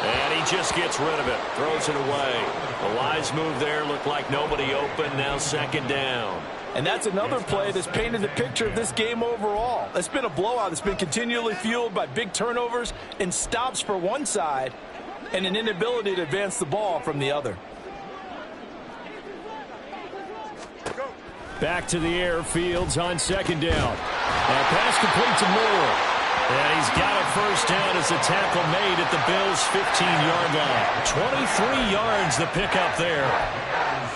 Speaker 6: And he just gets rid of it. Throws it away. A wise move there. Looked like nobody open. Now 2nd down.
Speaker 4: And that's another play that's painted the picture of this game overall. It's been a blowout. It's been continually fueled by big turnovers and stops for one side and an inability to advance the ball from the other.
Speaker 6: Back to the air. Fields on 2nd down. Now pass complete to Moore. And he's got a 1st down as the tackle made at the Bills' 15-yard line. 23 yards the pickup there.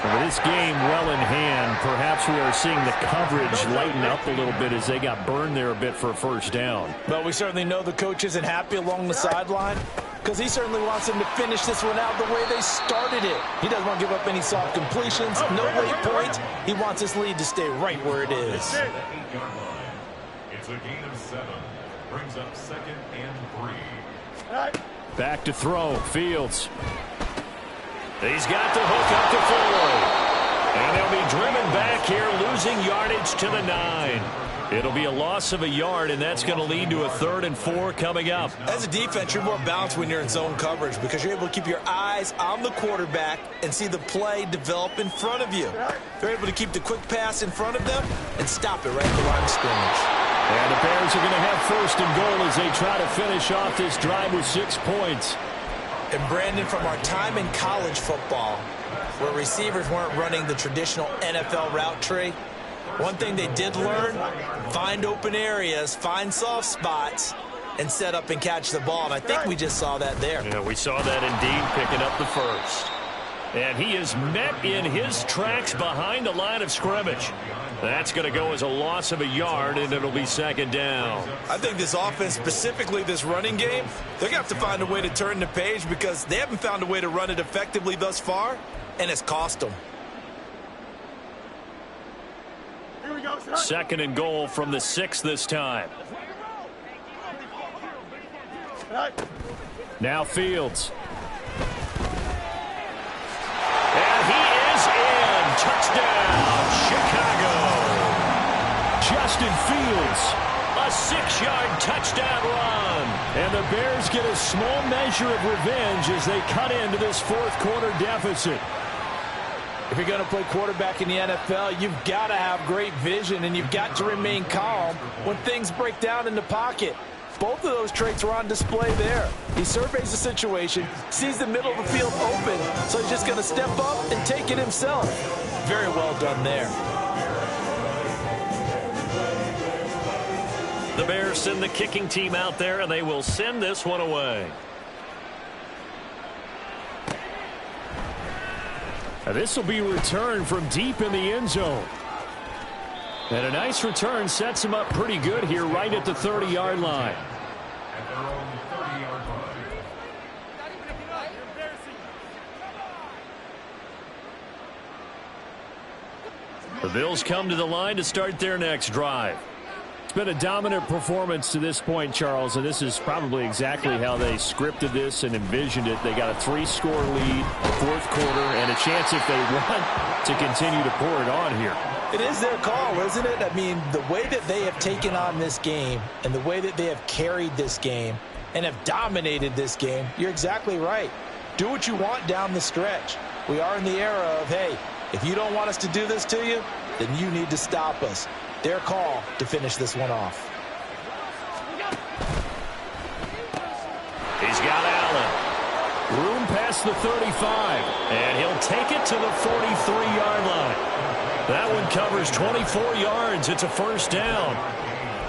Speaker 6: With this game well in hand, perhaps we are seeing the coverage lighten up a little bit as they got burned there a bit for a 1st down.
Speaker 4: But we certainly know the coach isn't happy along the sideline because he certainly wants them to finish this one out the way they started it. He doesn't want to give up any soft completions, no late points. He wants his lead to stay right where it is.
Speaker 5: It's a gain of 7. Brings up 2nd and 3.
Speaker 2: All right.
Speaker 6: Back to throw. Fields. He's got the hook up to Floyd. And they'll be driven back here, losing yardage to the 9. It'll be a loss of a yard, and that's going to lead to a 3rd and 4 coming up.
Speaker 3: As a defense, you're more balanced when you're in zone coverage because you're able to keep your eyes on the quarterback and see the play develop in front of you. They're able to keep the quick pass in front of them and stop it right at the line of scrimmage.
Speaker 6: And the Bears are going to have 1st and goal as they try to finish off this drive with 6 points.
Speaker 3: And Brandon, from our time in college football, where receivers weren't running the traditional NFL route tree, one thing they did learn, find open areas, find soft spots, and set up and catch the ball. And I think we just saw that there.
Speaker 6: Yeah, we saw that indeed, picking up the 1st. And he is met in his tracks behind the line of scrimmage. That's going to go as a loss of a yard, and it'll be 2nd down.
Speaker 3: I think this offense, specifically this running game, they're going to have to find a way to turn the page because they haven't found a way to run it effectively thus far, and it's cost them.
Speaker 6: 2nd and goal from the 6 this time. Now Fields. And he is in. Touchdown, Chicago. Justin Fields, a 6-yard touchdown run. And the Bears get a small measure of revenge as they cut into this 4th quarter deficit.
Speaker 4: If you're going to play quarterback in the NFL, you've got to have great vision, and you've got to remain calm when things break down in the pocket. Both of those traits were on display there. He surveys the situation, sees the middle of the field open, so he's just going to step up and take it himself. Very well done there.
Speaker 6: The Bears send the kicking team out there, and they will send this one away. This will be returned from deep in the end zone. And a nice return sets him up pretty good here right at the 30-yard line.
Speaker 5: At their own 30-yard line.
Speaker 6: The Bills come to the line to start their next drive. It's been a dominant performance to this point, Charles, and this is probably exactly how they scripted this and envisioned it. They got a 3-score lead, 4th quarter, and a chance if they want to continue to pour it on here.
Speaker 4: It is their call, isn't it? I mean, the way that they have taken on this game and the way that they have carried this game and have dominated this game, you're exactly right. Do what you want down the stretch. We are in the era of, hey, if you don't want us to do this to you, then you need to stop us. Their call to finish this one off.
Speaker 6: He's got Allen. Room past the 35, and he'll take it to the 43-yard line. That one covers 24 yards. It's a 1st down.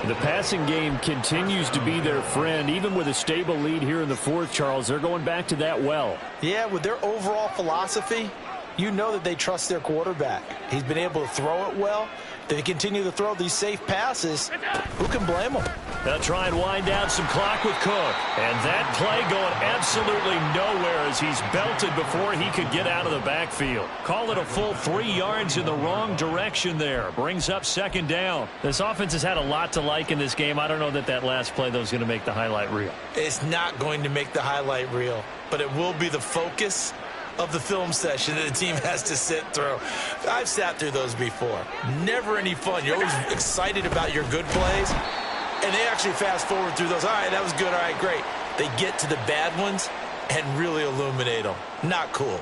Speaker 6: The passing game continues to be their friend. Even with a stable lead here in the 4th, Charles, they're going back to that well.
Speaker 4: Yeah, with their overall philosophy, you know that they trust their quarterback. He's been able to throw it well. They continue to throw these safe passes. Who can blame them?
Speaker 6: They'll try and wind down some clock with Cook. And that play going absolutely nowhere as he's belted before he could get out of the backfield. Call it a full 3 yards in the wrong direction there. Brings up 2nd down. This offense has had a lot to like in this game. I don't know that last play, though, is going to make the highlight reel.
Speaker 3: It's not going to make the highlight reel, but it will be the focus of the film session that the team has to sit through. I've sat through those before. Never any fun. You're always excited about your good plays, and they actually fast forward through those. All right, that was good. All right, great. They get to the bad ones and really illuminate them. Not cool.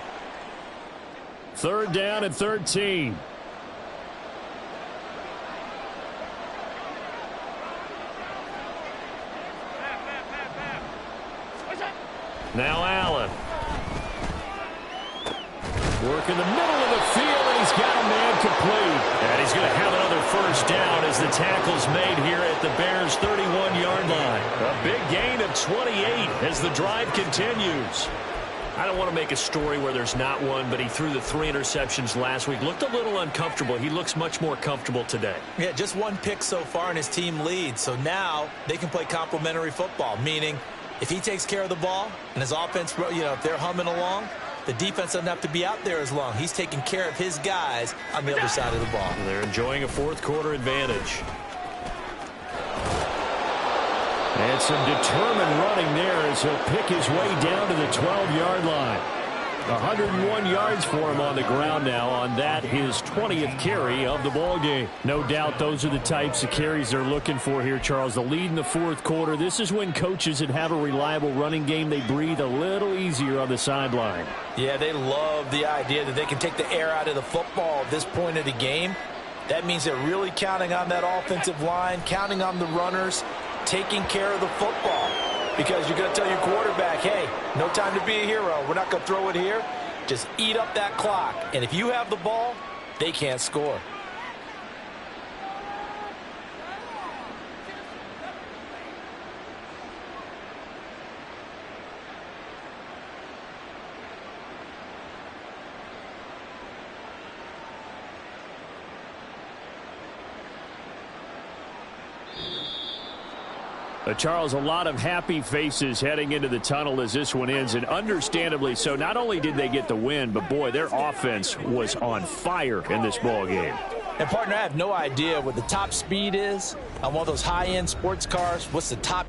Speaker 6: 3rd down and 13. Now Allen. Work in the middle of the field, and he's got a man complete. And he's going to have another 1st down as the tackle's made here at the Bears' 31-yard line. A big gain of 28 as the drive continues. I don't want to make a story where there's not one, but he threw the 3 interceptions last week. Looked a little uncomfortable. He looks much more comfortable today.
Speaker 3: Yeah, just 1 pick so far, and his team leads. So now they can play complementary football, meaning if he takes care of the ball and his offense, if they're humming along, the defense doesn't have to be out there as long. He's taking care of his guys on the other side of the ball.
Speaker 6: They're enjoying a 4th quarter advantage. And some determined running there as he'll pick his way down to the 12-yard line. 101 yards for him on the ground now on that, his 20th carry of the ball game. No doubt those are the types of carries they're looking for here, Charles. The lead in the fourth quarter. This is when coaches that have a reliable running game, they breathe a little easier on the sideline.
Speaker 4: Yeah, they love the idea that they can take the air out of the football at this point of the game. That means they're really counting on that offensive line, counting on the runners, taking care of the football. Because you're going to tell your quarterback, hey, no time to be a hero. We're not going to throw it here. Just eat up that clock. And if you have the ball, they can't score.
Speaker 6: Charles, a lot of happy faces heading into the tunnel as this one ends, and understandably so. Not only did they get the win, but, boy, their offense was on fire in this ball game.
Speaker 4: And, partner, I have no idea what the top speed is on one of those high-end sports cars. What's the top